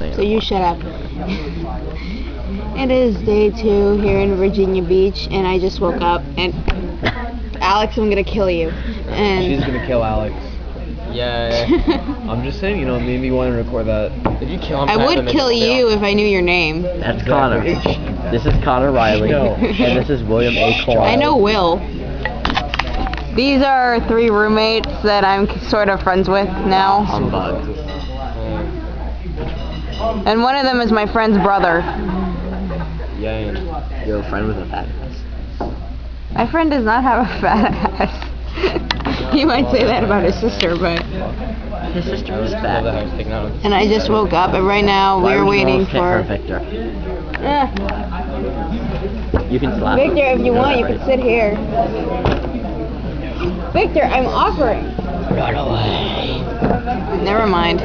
say So anymore. you shut up. It is day 2 here in Virginia Beach, and I just woke up. And Alex, I'm gonna kill you. And She's gonna kill Alex. Yeah. I'm just saying, you know, it made me want to record that. If you kill him, I would kill you if I knew your name. That's Exactly. Connor. This is Connor Riley. No. And this is William A. Cole. I know Will. These are 3 roommates that I'm sort of friends with now. Humbug. And one of them is my friend's brother. Yeah. You're a friend with a fat ass. My friend does not have a fat ass. He might say that about his sister, but... His sister is Love fat. that I was taking out. And I just woke up, and right now Why we're would you waiting almost hit her, for... Victor? Eh, You can slap her. Victor, if you want, you can sit here. Victor, I'm offering. Run away. Never mind.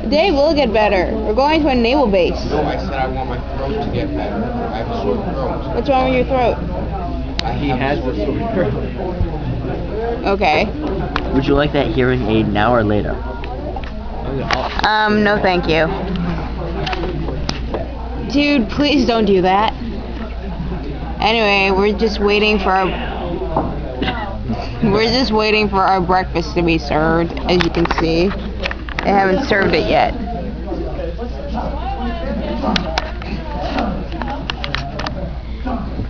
Today will get better. We're going to a naval base. No, I said I want my throat to get better. I have a sore throat. What's wrong with your throat? He has a sore throat. Okay. Would you like that hearing aid now or later? No thank you. Dude, please don't do that. Anyway, we're just waiting for our breakfast to be served, as you can see. They haven't served it yet.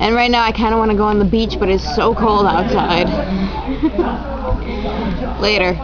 And right now I kind of want to go on the beach, but it's so cold outside. Later.